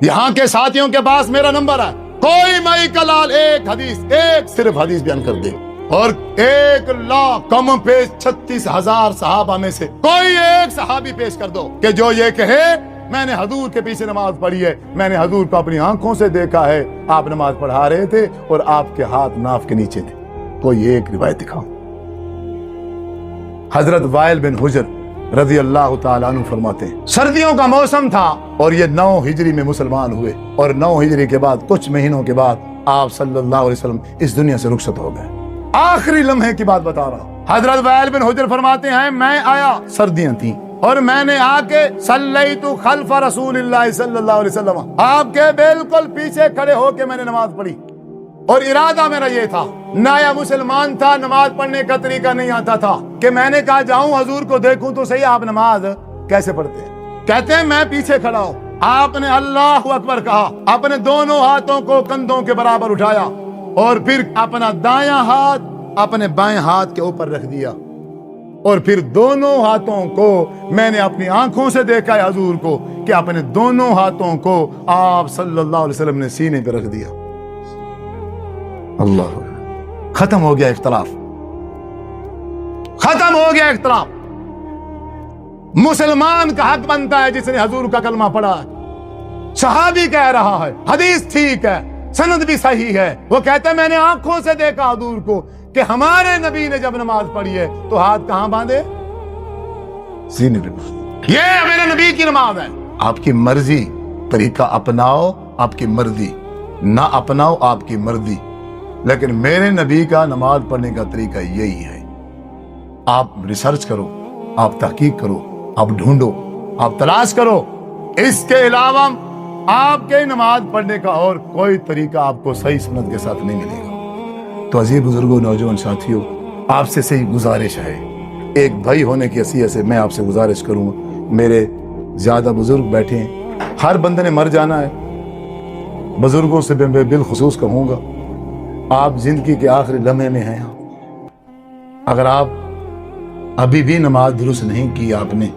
यहाँ के साथियों के पास मेरा नंबर है, कोई मई कलाल एक हदीस, एक सिर्फ हदीस बयान कर दे, और 1,00,000 कम पेश 36,000 सहाबा में से कोई एक सहाबी पेश कर दो कि जो ये कहे मैंने हजूर के पीछे नमाज पढ़ी है, मैंने हजूर को अपनी आंखों से देखा है, आप नमाज पढ़ा रहे थे और आपके हाथ नाफ के नीचे थे। कोई एक रिवायत दिखाओ। हजरत वाइल बिन हुजर रज़ी अल्लाह ताला अन्हु फरमाते हैं, सर्दियों का मौसम था और ये 9 हिजरी में मुसलमान हुए, और 9 हिजरी के बाद कुछ महीनों के बाद आप सल्लल्लाहु अलैहि वसल्लम इस दुनिया से रुखसत हो गए। आखिरी लम्हे की बात बता रहा हूँ। हजरत वाइल बिन हुजर फरमाते हैं, मैं आया, सर्दियां थी, और मैंने आके सल्लैतु खल्फ रसूलिल्लाह सल्लल्लाहु अलैहि वसल्लम, आपके बिल्कुल पीछे खड़े होके मैंने नमाज पढ़ी, और इरादा मेरा ये था, नया मुसलमान था, नमाज पढ़ने का तरीका नहीं आता था, कि मैंने कहा जाऊं हजूर को देखूं तो सही आप नमाज कैसे पढ़ते हैं। कहते हैं मैं पीछे खड़ा हूं, आपने अल्लाहु अकबर कहा, अपने दोनों हाथों को कंधों के बराबर उठाया, और फिर अपना दायां हाथ अपने बाएं हाथ के ऊपर रख दिया, और फिर दोनों हाथों को मैंने अपनी आंखों से देखा है हजूर को कि अपने दोनों हाथों को आप सल्लल्लाहु अलैहि वसल्लम ने सीने पे रख दिया। अल्लाह, खत्म हो गया इख्तलाफ, खत्म हो गया इख्तलाफ। मुसलमान का हक बनता है जिसने हजूर का कलमा पढ़ा है। सहाबी कह रहा है हदीस ठीक है, सनद भी सही है, वो कहते हैं मैंने आंखों से देखा हजूर को कि हमारे नबी ने जब नमाज पढ़ी है तो हाथ कहां बांधे, सीने पे। ये मेरे नबी की नमाज है। आपकी मर्जी, तरीका अपनाओ, आपकी मर्जी ना अपनाओ, आपकी मर्जी, लेकिन मेरे नबी का नमाज पढ़ने का तरीका यही है। आप रिसर्च करो, आप तहकीक करो, आप ढूंढो, आप तलाश करो, इसके अलावा आपके नमाज पढ़ने का और कोई तरीका आपको सही सुन्नत के साथ नहीं मिलेगा। तो अजीज बुजुर्गों, नौजवान साथियों, आपसे सही गुजारिश है, एक भाई होने की हैसियत से मैं आपसे गुजारिश करूंगा, मेरे ज्यादा बुजुर्ग बैठे हैं, हर बंदे ने मर जाना है, बुजुर्गों से मैं बिलखुसूस कहूंगा, आप जिंदगी के आखिरी लम्हे में हैं, अगर आप अभी भी नमाज दुरुस्त नहीं की आपने,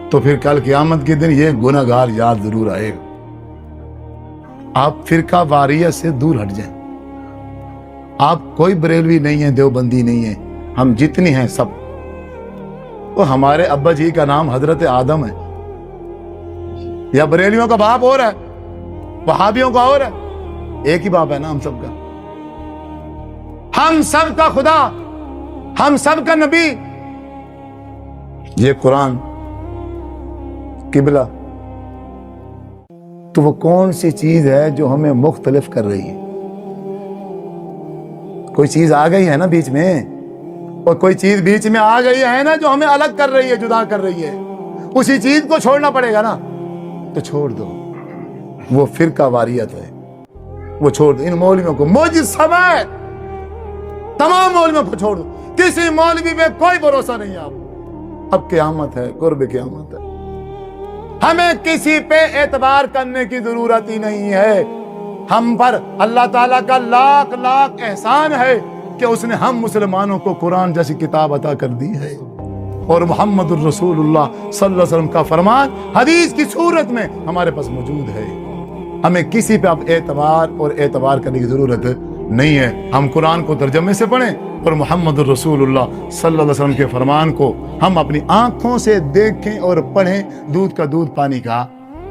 तो फिर कल क़यामत के दिन ये गुनहगार याद जरूर आएगा। आप फिरका वारियत से दूर हट जाएं। आप कोई बरेलवी नहीं है, देवबंदी नहीं है, हम जितने हैं सब, वो हमारे अब्बा जी का नाम हजरत आदम है, या बरेलियों का बाप और है, वहाबियों का और है, एक ही बाप है ना हम सबका, हम सब का खुदा, हम सब का नबी, ये कुरान, किबला। तो वो कौन सी चीज है जो हमें मुख्तलिफ कर रही है? कोई चीज आ गई है ना बीच में, और कोई चीज बीच में आ गई है ना जो हमें अलग कर रही है, जुदा कर रही है, उसी चीज को छोड़ना पड़ेगा ना, तो छोड़ दो। वो फिरका वारियत है, वो छोड़ दो। इन मौलवियों को, मुझ समय तमाम मौलवियों को छोड़ दो, किसी मौलवी में कोई भरोसा नहीं है। आप अब क़यामत है, कुर्ब क़यामत है, हमें किसी पे एतबार करने की जरूरत ही नहीं है। हम पर अल्लाह ताला का लाख लाख एहसान है कि उसने हम मुसलमानों को कुरान जैसी किताब अता कर दी है, और मुहम्मदुर रसूलुल्लाह सल्लल्लाहु अलैहि वसल्लम का फरमान हदीस की सूरत में हमारे पास मौजूद है। हमें किसी पे अब एतबार करने की जरूरत नहीं है। हम कुरान को तर्जमे से पढ़ें और मुहम्मदुर रसूलुल्लाह सल्लल्लाहु अलैहि वसल्लम के फरमान को हम अपनी आंखों से देखें और पढ़ें, दूध का दूध, पानी का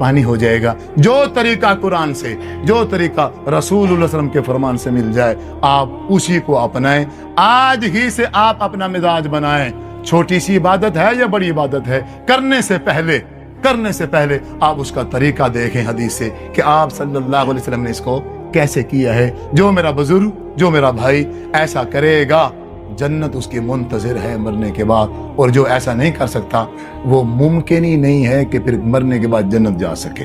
पानी हो जाएगा। जो तरीका कुरान से, जो तरीका रसूलुल्लाह सल्लल्लाहु अलैहि वसल्लम के फरमान से मिल जाए, आप उसी को अपनाएं। आज ही से आप अपना मिजाज बनाएं। छोटी सी इबादत है या बड़ी इबादत है, करने से पहले आप उसका तरीका देखें हदीस से कि आप सल्लल्लाहु अलैहि वसल्लम ने इसको कैसे किया है। जो मेरा बुजुर्ग, जो मेरा भाई ऐसा करेगा, जन्नत उसकी मुंतज़िर है मरने के बाद, और जो ऐसा नहीं कर सकता वो मुमकिन ही नहीं है कि फिर मरने के बाद जन्नत जा सके।